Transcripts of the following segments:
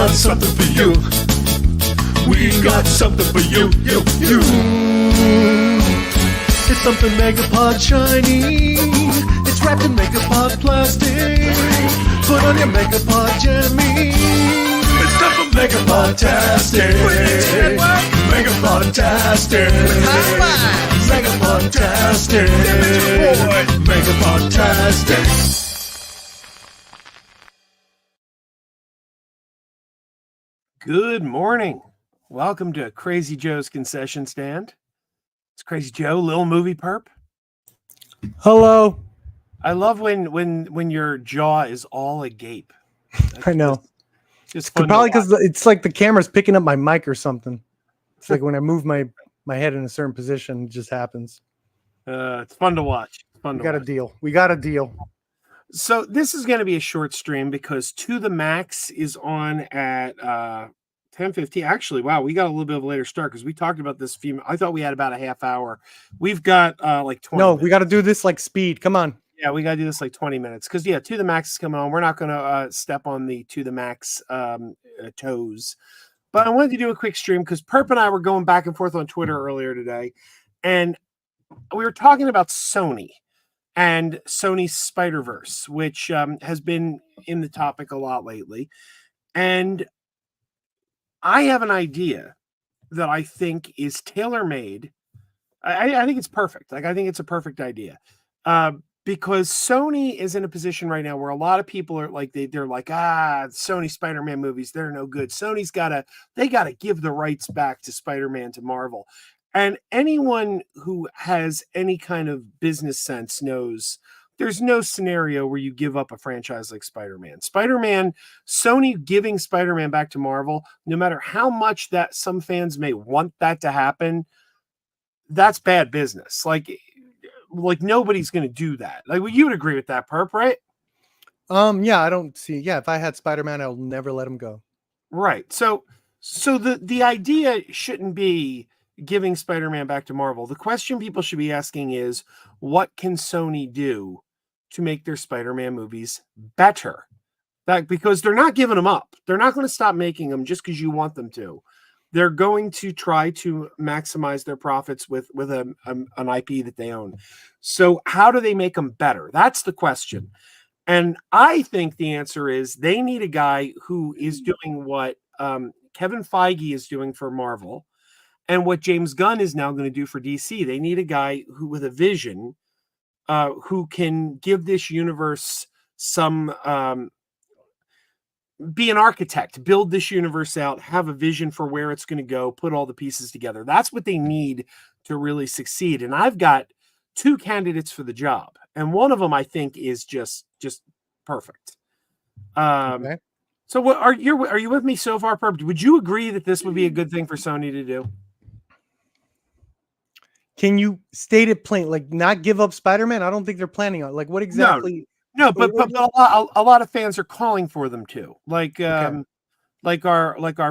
got something for you. We got something for you. You. It's something Megapod shiny. It's wrapped in Megapod plastic. Put on your Megapod jammy. It's time for Megapod-tastic. Megapod-tastic. Megapod-tastic. Megapod-tastic. Good morning. Welcome to Crazy Joe's Concession Stand. It's Crazy Joe, Lil Movie Perp. Hello. I love when your jaw is all agape. I know. Just probably because it's like the camera's picking up my mic or something. It's like when I move my head in a certain position, it just happens. It's fun to watch. We got a deal. We got a deal. So this is going to be a short stream because To The Max is on at 10:15. Actually, wow, we got a little bit of a later start because we talked about this I thought we had about a half hour. We've got like 20 No, minutes. we got to do this like speed. Come on. Yeah, we got to do this like 20 minutes because, To The Max is coming on. We're not going to step on the To The Max toes. But I wanted to do a quick stream because Perp and I were going back and forth on Twitter earlier today. And we were talking about Sony and Sony's Spider-Verse, which has been in the topic a lot lately. And I have an idea that I think is tailor-made. I think it's perfect. Like, I think it's a perfect idea. Because Sony is in a position right now where a lot of people are like, they're like, Sony Spider-Man movies, they're no good. Sony's they got to give the rights back to Spider-Man to Marvel. And anyone who has any kind of business sense knows there's no scenario where you give up a franchise like Spider-Man. Sony giving Spider-Man back to Marvel, no matter how much that some fans may want that to happen, that's bad business. Like nobody's going to do that. Like, you would agree with that, Perp, right? Yeah, I don't see. Yeah, if I had Spider-Man, I'll never let him go. Right. So the idea shouldn't be giving Spider-Man back to Marvel. The question people should be asking is, what can Sony do to make their Spider-Man movies better? Because they're not giving them up. They're not going to stop making them just because you want them to. They're going to try to maximize their profits with an IP that they own. So how do they make them better? That's the question. And I think the answer is they need a guy who is doing what Kevin Feige is doing for Marvel and what James Gunn is now going to do for DC. They need a guy who, with a vision, who can give this universe some... be an architect, build this universe out, have a vision for where it's going to go, put all the pieces together. That's what they need to really succeed. And I've got two candidates for the job. And one of them I think is just perfect. Okay. So what are you with me so far, Perp? Would you agree that this would be a good thing for Sony to do? Can you state it plain? Like, not give up Spider-Man? I don't think they're planning on. Like, what exactly? No, but a lot of fans are calling for them to, like our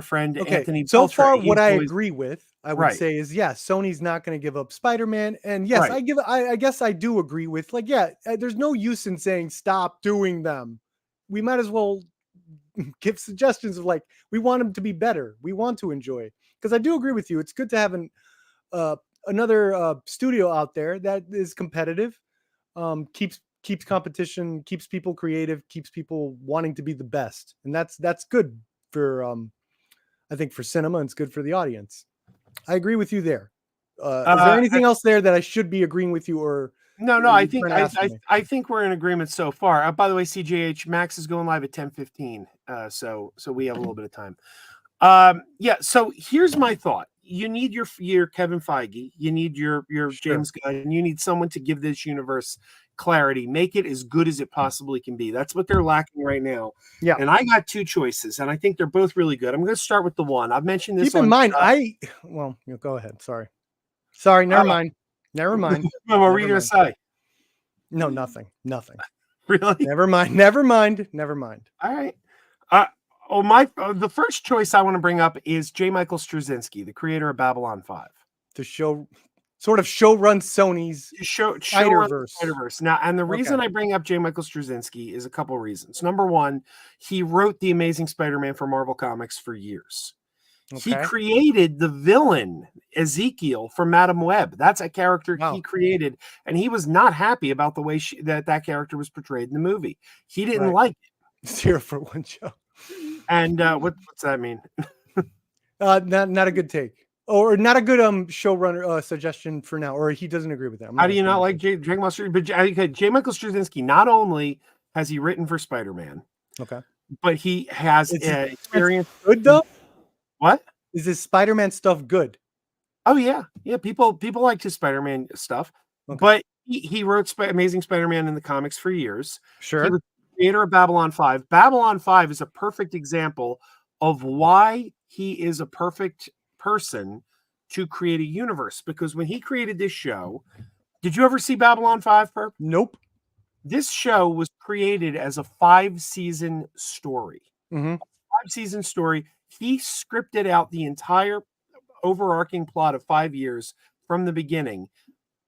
friend Anthony. So Beltre. far, what I agree with, I would Right. say is, yes, Sony's not going to give up Spider-Man, and yes, Right. I guess I do agree with, like, there's no use in saying stop doing them. We might as well give suggestions of, like, we want them to be better. We want to enjoy, because I do agree with you. It's good to have another studio out there that is competitive, keeps competition, keeps people creative, keeps people wanting to be the best. And that's good for, I think, for cinema, and it's good for the audience. I agree with you there. Is there anything else there that I should be agreeing with you, or? No, I think we're in agreement so far. By the way, CJH, Max is going live at 10:15. So we have a little bit of time. So here's my thought. You need your Kevin Feige, you need your James Gunn, and you need someone to give this universe clarity, make it as good as it possibly can be. That's what they're lacking right now. Yeah. And I got two choices, and I think they're both really good. I'm going to start with the one. I've mentioned this. Keep in mind, go ahead. Sorry. Never mind. What were you going to say? No, nothing. Really? Never mind. All right. The first choice I want to bring up is J. Michael Straczynski, the creator of Babylon 5. The show sort of show run Sony's show Spider-Verse. Spider-Verse. Now, and the reason I bring up J. Michael Straczynski is a couple of reasons. Number one, he wrote the Amazing Spider-Man for Marvel Comics for years. He Okay. created the villain Ezekiel from Madam Web. That's a character Wow. he created, and he was not happy about the way that character was portrayed in the movie. He didn't Right. like it. 0 for 1 show. And what's that mean? Not a good take, or not a good showrunner suggestion for now, or he doesn't agree with that. How do you not like J. Michael Straczynski? But J. Michael Straczynski, not only has he written for Spider-Man, Okay, but he has experience. Good though. What? Is this Spider-Man stuff good? Oh yeah. People liked his Spider-Man stuff, Okay. but he wrote Amazing Spider-Man in the comics for years. Sure. He was the creator of Babylon 5. Babylon 5 is a perfect example of why he is a perfect person to create a universe, because when he created this show, did you ever see Babylon 5, Perp? Nope. This show was created as a 5-season story. Mm-hmm. 5-season story. He scripted out the entire overarching plot of 5 years from the beginning,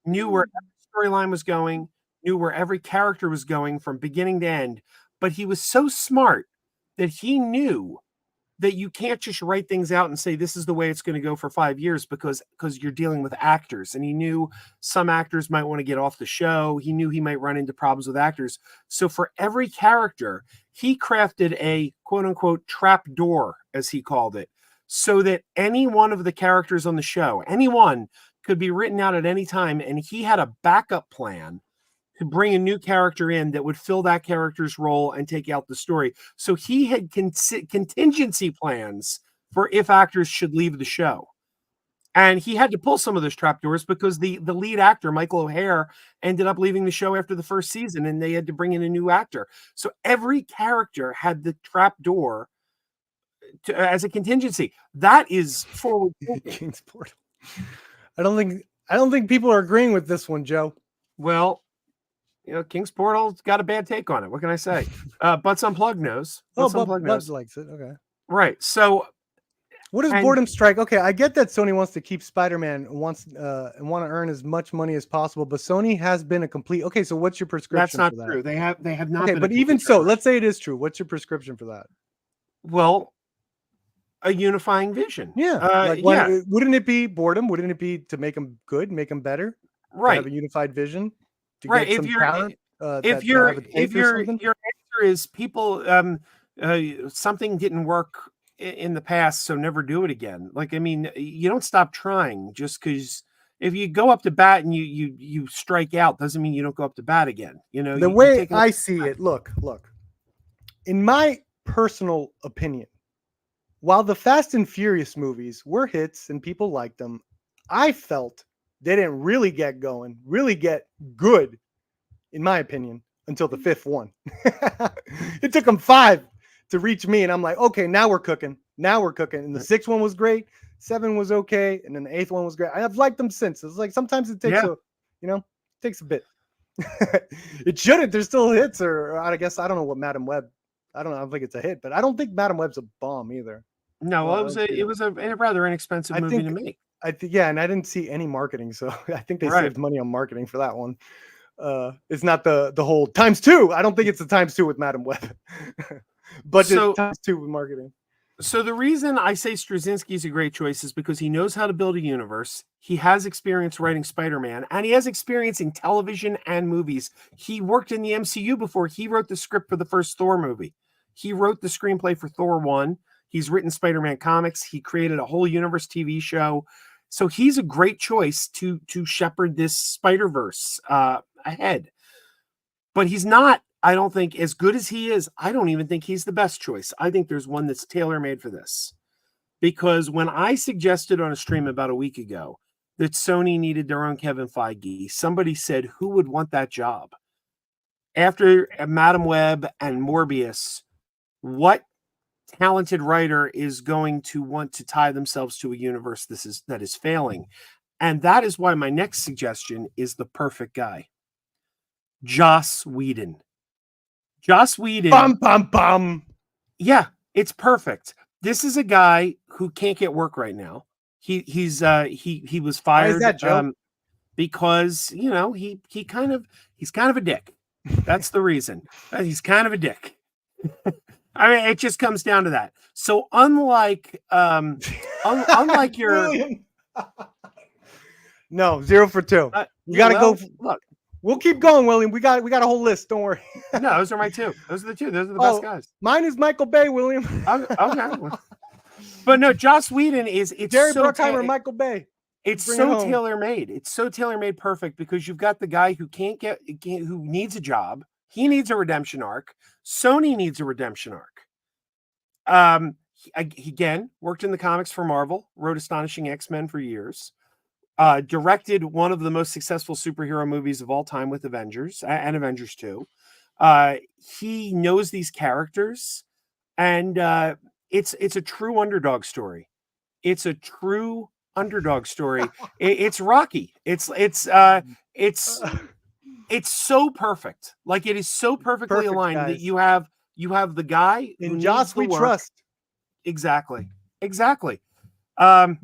knew where every storyline was going, knew where every character was going from beginning to end. But he was so smart that he knew that you can't just write things out and say this is the way it's going to go for 5 years, because you're dealing with actors. And he knew some actors might want to get off the show. He knew he might run into problems with actors. So for every character, he crafted a quote unquote trap door, as he called it, so that any one of the characters on the show, anyone, could be written out at any time. And he had a backup plan to bring a new character in that would fill that character's role and take out the story. So he had contingency plans for if actors should leave the show. And he had to pull some of those trapdoors because the lead actor, Michael O'Hare, ended up leaving the show after the first season, and they had to bring in a new actor. So every character had the trapdoor as a contingency. That is forward thinking. King's Portal. I don't think people are agreeing with this one, Joe. Well, King's Portal's got a bad take on it. What can I say? Butts Unplugged knows. Butts likes it. Okay. Right. So what does boredom strike? Okay, I get that Sony wants to keep Spider-Man and want to earn as much money as possible, but Sony has been a complete. Okay, so what's your prescription? That's not for that? true. They have not. Okay, but even so, let's say it is true. What's your prescription for that? Well, a unifying vision. Yeah. Wouldn't it be boredom? Wouldn't it be to make them good, make them better? Right. To have a unified vision. Right. If your answer is people, something didn't work in the past, so never do it again. Like, I mean, you don't stop trying just because if you go up to bat and you strike out doesn't mean you don't go up to bat again. The way I see it, look, in my personal opinion, while the Fast and Furious movies were hits and people liked them, I felt they didn't really get going, really get good, in my opinion, until the 5th one. It took them 5 to reach me, and I'm like, okay, now we're cooking. And the 6th one was great, 7 was okay, and then the 8th one was great. I've liked them since. It's like sometimes it takes takes a bit. It shouldn't. There's still hits, or I guess I don't know what Madam Web. I don't think it's a hit, but I don't think Madam Web's a bomb either. No, it was a rather inexpensive movie to make. And I didn't see any marketing, so I think they saved money on marketing for that one. It's not the whole ×2. I don't think it's the ×2 with Madam Web, but ×2 with marketing. So the reason I say Straczynski is a great choice is because he knows how to build a universe. He has experience writing Spider-Man, and he has experience in television and movies. He worked in the MCU before. He wrote the script for the first Thor movie. He wrote the screenplay for Thor 1. He's written Spider-Man comics. He created a whole universe TV show. So he's a great choice to shepherd this Spider-Verse ahead. But he's not, I don't think, as good as he is. I don't even think he's the best choice. I think there's one that's tailor-made for this. Because when I suggested on a stream about a week ago that Sony needed their own Kevin Feige, somebody said, who would want that job? After Madam Web and Morbius, what talented writer is going to want to tie themselves to a universe that is failing? And that is why my next suggestion is the perfect guy. Joss Whedon. Joss Whedon. Bum, bum, bum. Yeah, it's perfect. This is a guy who can't get work right now. He was fired. Why is that, Joe? because he's kind of a dick. That's the reason. He's kind of a dick. I mean, it just comes down to that. So unlike your William. No, 0 for 2. We gotta go. Look, we'll keep going, William. We got a whole list. Don't worry. no, those are my two. Those are the two. Those are the best guys. Mine is Michael Bay, William. Okay. But no, Joss Whedon it's Jerry so Bruckheimer and Michael Bay. It's so tailor-made. It's so tailor-made perfect because you've got the guy who who needs a job. He needs a redemption arc. Sony needs a redemption arc. He again worked in the comics for Marvel, wrote Astonishing X-Men for years, directed one of the most successful superhero movies of all time with Avengers and Avengers 2. He knows these characters, and it's a true underdog story. It's a true underdog story. It's Rocky. It's so perfect. Like, it is so perfectly aligned, guys, that you have the guy in Joss we trust. Exactly. So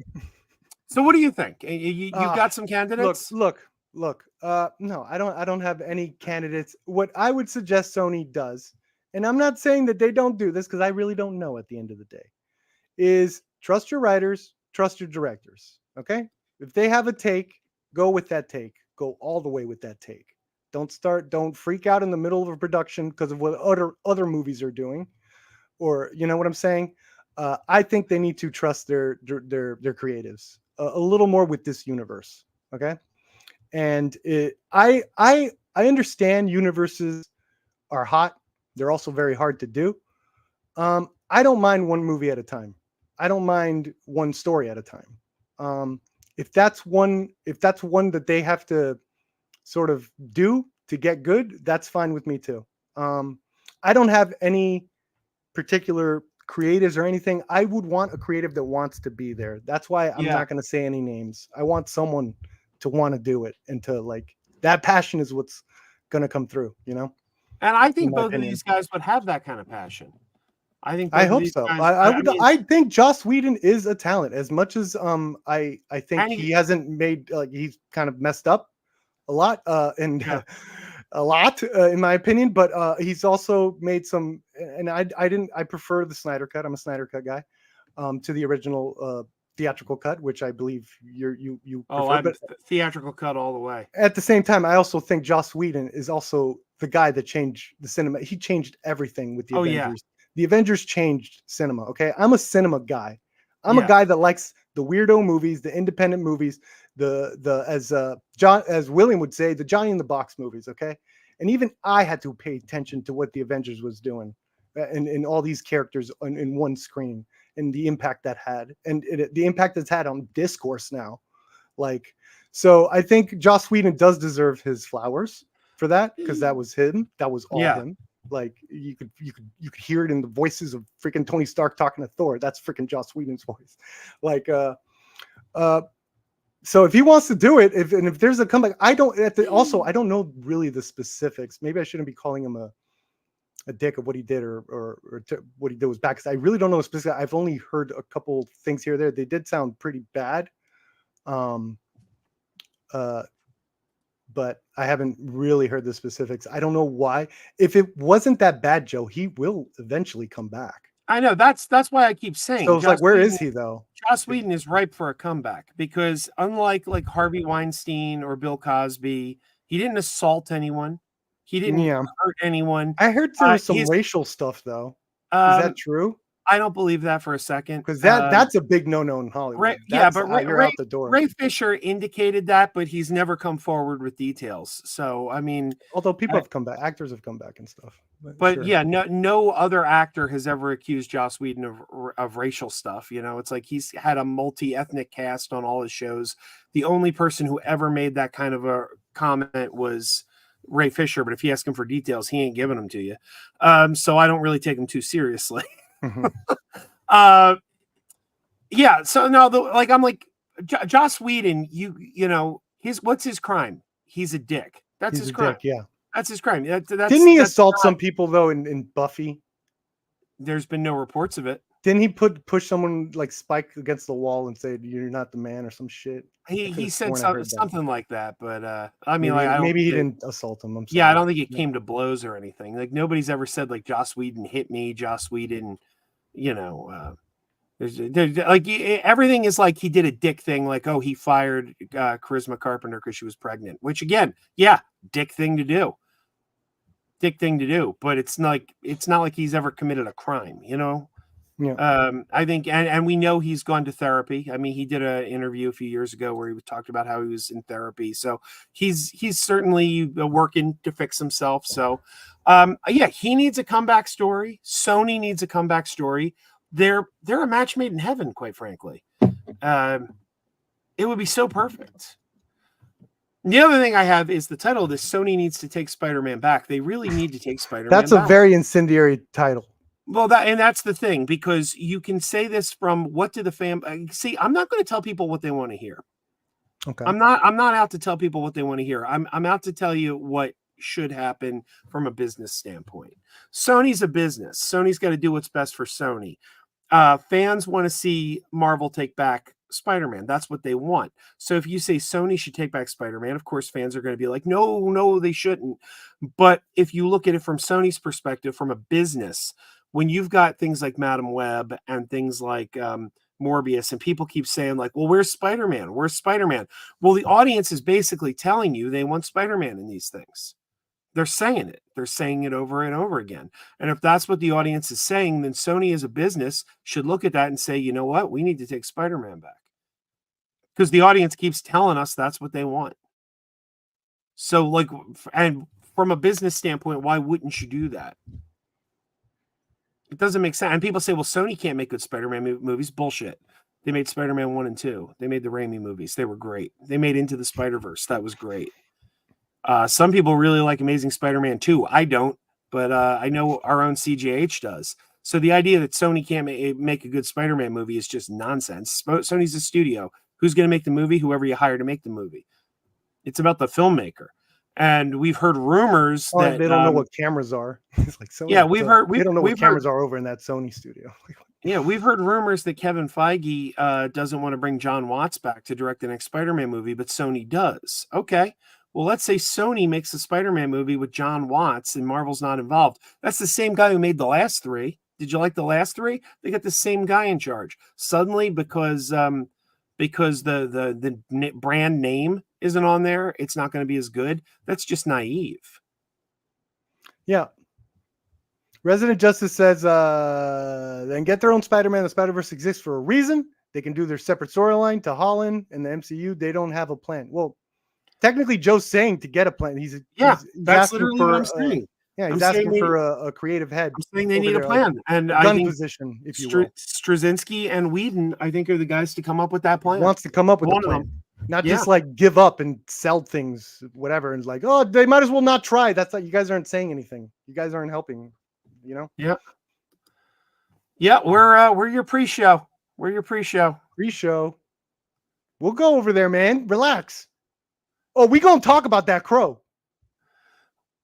what do you think? You've got some candidates? Look. No, I don't have any candidates. What I would suggest Sony does, and I'm not saying that they don't do this because I really don't know at the end of the day, is trust your writers, trust your directors. Okay? If they have a take, go with that take. Go all the way with that take. Don't freak out in the middle of a production because of what other movies are doing, or you know what I'm saying. I think they need to trust their creatives a little more with this universe. Okay, and I understand universes are hot. They're also very hard to do. I don't mind one movie at a time. I don't mind one story at a time. If that's one that they have to sort of do to get good, that's fine with me too. I don't have any particular creatives or anything. I would want a creative that wants to be there. That's why I'm not going to say any names. I want someone to want to do it, and to like, that passion is what's going to come through, And I think both of these guys would have that kind of passion. I hope so. I think Joss Whedon is a talent, as much as I think he hasn't made, he's kind of messed up a lot, in my opinion, but he's also made some, and I prefer the Snyder Cut. I'm a Snyder Cut guy, to the original theatrical cut, which I believe you prefer. But theatrical cut all the way. At the same time, I also think Joss Whedon is also the guy that changed the cinema. He changed everything with the Avengers. Yeah. The Avengers changed cinema. Okay, I'm a cinema guy. I'm a guy that likes the weirdo movies, the independent movies, as William would say, the Johnny in the Box movies. Okay, and even I had to pay attention to what the Avengers was doing, and all these characters in one screen, and the impact that had, and the impact it's had on discourse now. Like, so I think Joss Whedon does deserve his flowers for that, because that was him. That was all him. Like, you could hear it in the voices of freaking Tony Stark talking to Thor. That's freaking Joss Whedon's voice. Like, so if he wants to do it, if there's a comeback, I don't know really the specifics. Maybe I shouldn't be calling him a dick of what he did or what he did was bad, because I really don't know specifically. I've only heard a couple things here or there. They did sound pretty bad. But I haven't really heard the specifics. I don't know why. If it wasn't that bad, Joe, he will eventually come back. I know. That's why I keep saying. So it's like, where is he though? Joss Whedon is ripe for a comeback, because unlike like Harvey Weinstein or Bill Cosby, he didn't assault anyone. He didn't hurt anyone. I heard there was some racial stuff though. Is that true? I don't believe that for a second, because that's a big no-no in Hollywood. You're out the door. Ray Fisher indicated that, but he's never come forward with details. So I mean, although people have come back, actors have come back and stuff. But sure. Yeah, no other actor has ever accused Joss Whedon of racial stuff. It's like he's had a multi-ethnic cast on all his shows. The only person who ever made that kind of a comment was Ray Fisher. But if you ask him for details, he ain't giving them to you. So I don't really take him too seriously. Mm-hmm. So no, I'm like, Joss Whedon, what's his crime? He's a dick. That's his crime. Dick, that's his crime. Didn't he assault some people though in Buffy? There's been no reports of it. Didn't he push someone like Spike against the wall and say you're not the man or some shit? He said something like that, but I mean, Maybe, like, maybe he didn't assault him. I'm sorry. Yeah, I don't think it came to blows or anything. Like nobody's ever said like Joss Whedon hit me. Joss Whedon, you know, there's like everything is like he did a dick thing. Like, oh, he fired Charisma Carpenter because she was pregnant. Which again, yeah, dick thing to do. Dick thing to do. But it's not like he's ever committed a crime. You know. Yeah. I think, and we know he's gone to therapy. I mean, he did an interview a few years ago where he talked about how he was in therapy. So he's certainly working to fix himself. So, yeah, he needs a comeback story. Sony needs a comeback story. They're a match made in heaven, quite frankly. It would be so perfect. The other thing I have is the title of this. Sony needs to take Spider-Man back. They really need to take Spider-Man back. That's a very incendiary title. Well, that's the thing, because you can say this from what do the see, I'm not going to tell people what they want to hear. Okay. I'm not out to tell people what they want to hear. I'm out to tell you what should happen from a business standpoint. Sony's a business. Sony's got to do what's best for Sony. Fans want to see Marvel take back Spider-Man. That's what they want. So if you say Sony should take back Spider-Man, of course fans are going to be like, no, they shouldn't. But if you look at it from Sony's perspective, from a business, when you've got things like Madam Web and things like Morbius, and people keep saying like, well, where's Spider-Man? Where's Spider-Man? Well, the audience is basically telling you they want Spider-Man in these things. They're saying it. They're saying it over and over again. And if that's what the audience is saying, then Sony as a business should look at that and say, you know what? We need to take Spider-Man back. Because the audience keeps telling us that's what they want. So like, and from a business standpoint, why wouldn't you do that? It doesn't make sense. And people say, well, Sony can't make good Spider-Man movies. Bullshit. They made Spider-Man 1 and 2. They made the Raimi movies. They were great. They made Into the Spider-Verse. That was great. Some people really like Amazing Spider-Man 2. I don't, but I know our own CJH does. So the idea that Sony can't make a good Spider-Man movie is just nonsense. Sony's a studio. Who's going to make the movie? Whoever you hire to make the movie. It's about the filmmaker. And we've heard rumors that they don't know what cameras are. It's like Sony, yeah, we've heard they don't know what cameras are over in that Sony studio. Yeah, we've heard rumors that Kevin Feige doesn't want to bring John Watts back to direct the next Spider-Man movie, but Sony does. Okay, well, let's say Sony makes a Spider-Man movie with John Watts and Marvel's not involved. That's the same guy who made the last three. Did you like the last three? They got the same guy in charge. Suddenly, because the brand name isn't on there, it's not going to be as good. That's just naive. Yeah. Resident Justice says, then get their own Spider-Man. The Spider-Verse exists for a reason. They can do their separate storyline to Holland and the MCU. They don't have a plan. Well, technically, Joe's saying to get a plan. He's that's literally what I'm saying. He's asking for a creative head. I'm saying they need a plan. And I think position, if you will. Straczynski and Whedon, I think, are the guys to come up with that plan. Wants to come up with a plan. Not just like give up and sell things, whatever, and like, oh, they might as well not try. That's like, you guys aren't saying anything. You guys aren't helping, you know? Yeah. Yeah, we're your pre-show. We're your pre-show. Pre-show. We'll go over there, man. Relax. Oh, we gonna talk about that crow.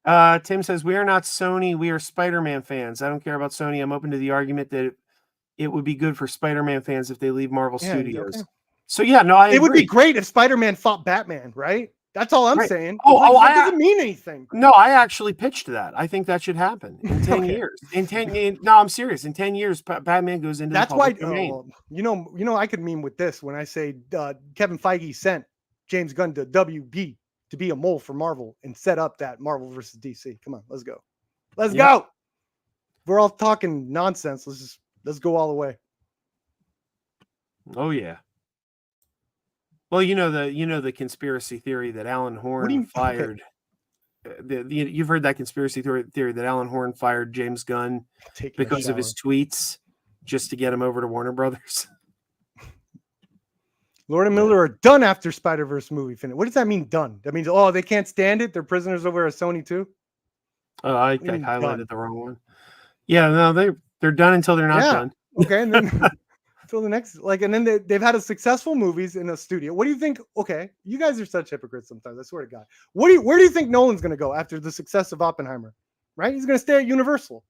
Tim says, we are not Sony, we are Spider-Man fans. I don't care about Sony. I'm open to the argument that it would be good for Spider-Man fans if they leave Marvel Studios. Okay. So yeah, no, it would be great if Spider-Man fought Batman, right? That's all I'm saying. That doesn't mean anything. No, I actually pitched that. I think that should happen in 10 years. No, I'm serious. In 10 years, Batman goes into the public domain. You know, I could meme with this when I say Kevin Feige sent James Gunn to WB to be a mole for Marvel and set up that Marvel versus DC. Come on, let's go. Let's go. We're all talking nonsense. Let's go all the way. Oh yeah. Well, you know the conspiracy theory that Alan Horn fired. Okay. You've heard that conspiracy theory that Alan Horn fired James Gunn because of his tweets, just to get him over to Warner Brothers. Lord and Miller are done after Spider-Verse movie finish. What does that mean, done? That means, they can't stand it? They're prisoners over at Sony too? Oh, I highlighted the wrong one. Yeah, no, they're done until they're not done. Okay, and then until the next, and then they've had a successful movies in a studio. What do you think? Okay, you guys are such hypocrites sometimes, I swear to God. Where do you think Nolan's going to go after the success of Oppenheimer? Right? He's going to stay at Universal.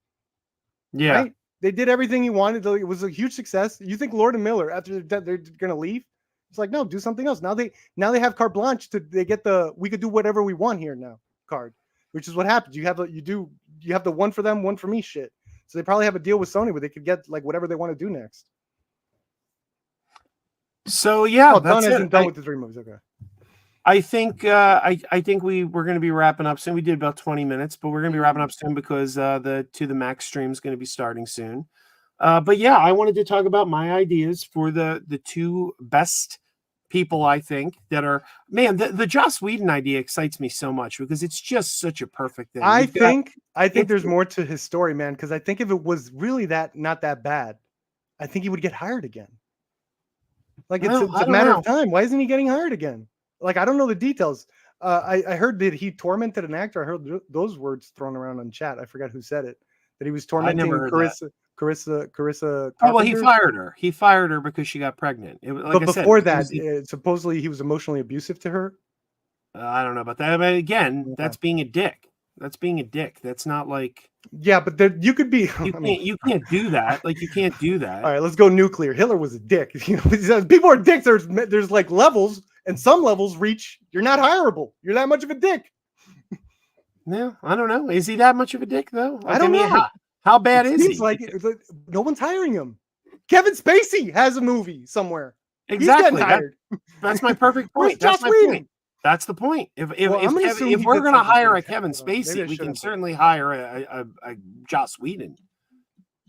Yeah. Right? They did everything he wanted. It was a huge success. You think Lord and Miller, after they're going to leave? It's like, no, do something else. Now they have carte blanche they get we could do whatever we want here now card, which is what happens. You have the one for them, one for me shit. So they probably have a deal with Sony where they could get like whatever they want to do next. So yeah, Dunn isn't done with the 3 movies. Okay. I think I think we're going to be wrapping up soon. We did about 20 minutes, but we're going to be wrapping up soon because the To The Max stream is going to be starting soon. But yeah, I wanted to talk about my ideas for the 2 best people I think that are, man, the Joss Whedon idea excites me so much because it's just such a perfect thing. I think there's more to his story, man, because I think if it was really not that bad, I think he would get hired again. Like it's a matter of time. Why isn't he getting hired again? Like, I don't know the details. I heard that he tormented an actor. I heard those words thrown around on chat. I forgot who said it. That he was tormenting Carissa. Oh, well, he fired her. He fired her because she got pregnant. But before that, supposedly he was emotionally abusive to her. I don't know about that. But again, that's being a dick. That's being a dick. That's not like. Yeah, but you could be. You can't do that. Like, you can't do that. All right, let's go nuclear. Hitler was a dick. You know, people are dicks. There's like levels, and some levels reach. You're not hireable. You're that much of a dick. No, I don't know. Is he that much of a dick though? Like, I don't know. How bad is he? Seems like no one's hiring him. Kevin Spacey has a movie somewhere. Exactly. That's my perfect point. That's my point. That's the point. If we're going to hire a Kevin Spacey, we can certainly hire a Joss Whedon.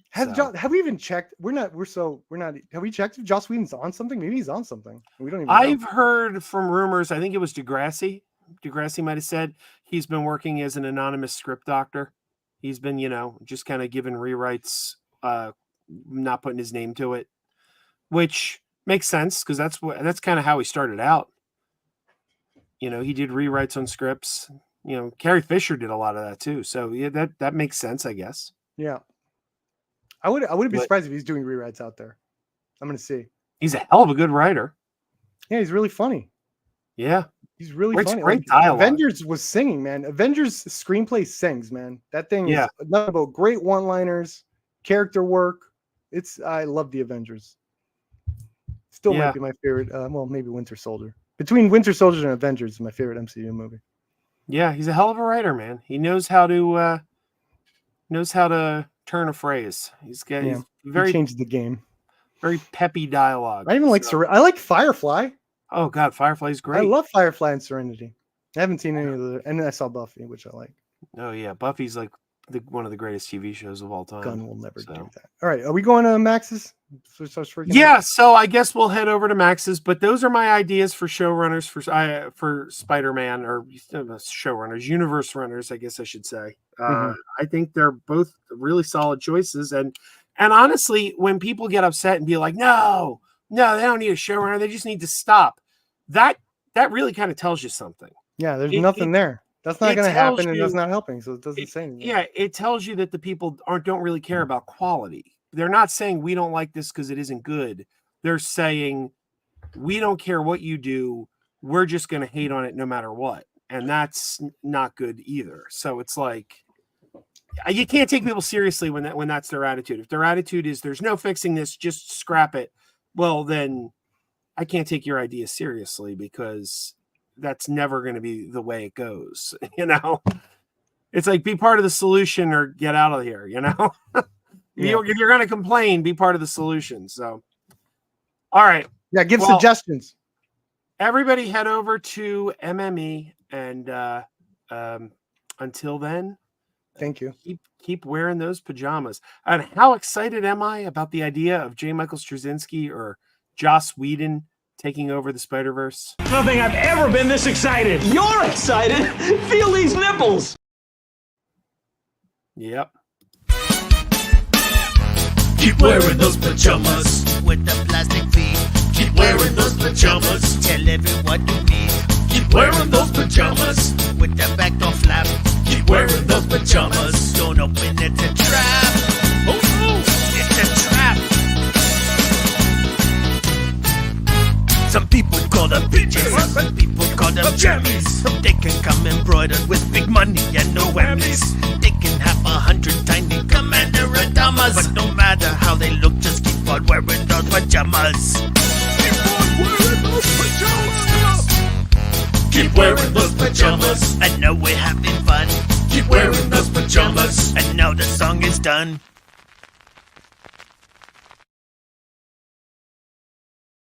Have we even checked? Have we checked if Joss Whedon's on something? Maybe he's on something. We don't even know. I've heard from rumors. I think it was Degrassi. Degrassi might have said he's been working as an anonymous script doctor. He's been, just kind of giving rewrites, not putting his name to it, which makes sense because that's kind of how he started out. He did rewrites on scripts. Carrie Fisher did a lot of that too. So yeah, that makes sense, I guess. Yeah, I wouldn't be surprised if he's doing rewrites out there. I'm gonna see. He's a hell of a good writer. Yeah, he's really funny. Yeah. He's really funny. Great dialogue. Avengers was singing, man. Avengers screenplay sings, man. That thing is nothing about great one-liners, character work. I love the Avengers. Still might be my favorite. Well, maybe Winter Soldier. Between Winter Soldier and Avengers is my favorite MCU movie. Yeah, he's a hell of a writer, man. He knows how to turn a phrase. He's very he changed the game. Very peppy dialogue. I even I like Firefly. Oh God, Firefly's great. I love Firefly and Serenity. I haven't seen any of the, and then I saw Buffy, which I like. Oh yeah, Buffy's like one of the greatest TV shows of all time. Gunn will never do that. All right, are we going to Max's? So I guess we'll head over to Max's. But those are my ideas for showrunners for Spider-Man, or showrunners, universe runners, I guess I should say. I think they're both really solid choices, and honestly, when people get upset and be like, no, they don't need a showrunner, they just need to stop. That really kind of tells you something. Yeah, there's nothing there. That's not going to happen, and that's not helping. So it doesn't say anything. Yeah, it tells you that the people don't really care about quality. They're not saying we don't like this because it isn't good. They're saying we don't care what you do. We're just going to hate on it no matter what, and that's not good either. So it's like you can't take people seriously when that's their attitude. If their attitude is there's no fixing this, just scrap it. Well, then I can't take your idea seriously because that's never going to be the way it goes. It's like be part of the solution or get out of here. If you're going to complain, be part of the solution. So, all right. Yeah. Give suggestions. Everybody head over to MME and until then, thank you. Keep wearing those pajamas. And how excited am I about the idea of J. Michael Straczynski or Joss Whedon taking over the Spider-Verse? I don't think I've ever been this excited. You're excited? Feel these nipples. Yep. Keep wearing those pajamas with the plastic feet. Keep wearing those pajamas. Tell everyone you meet. Keep wearing those pajamas with the back door flap. Keep wearing those pajamas. Don't open it, it's a trap. Oh no, it's a trap. Some people call them bitches. Some people call them jammies. They can come embroidered with big money and no whammies. They can have 100 tiny commander Adamas. But no matter matter how they look, just keep on wearing those pajamas. Keep wearing those pajamas. I know we're having fun. Keep wearing those pajamas. And now the song is done.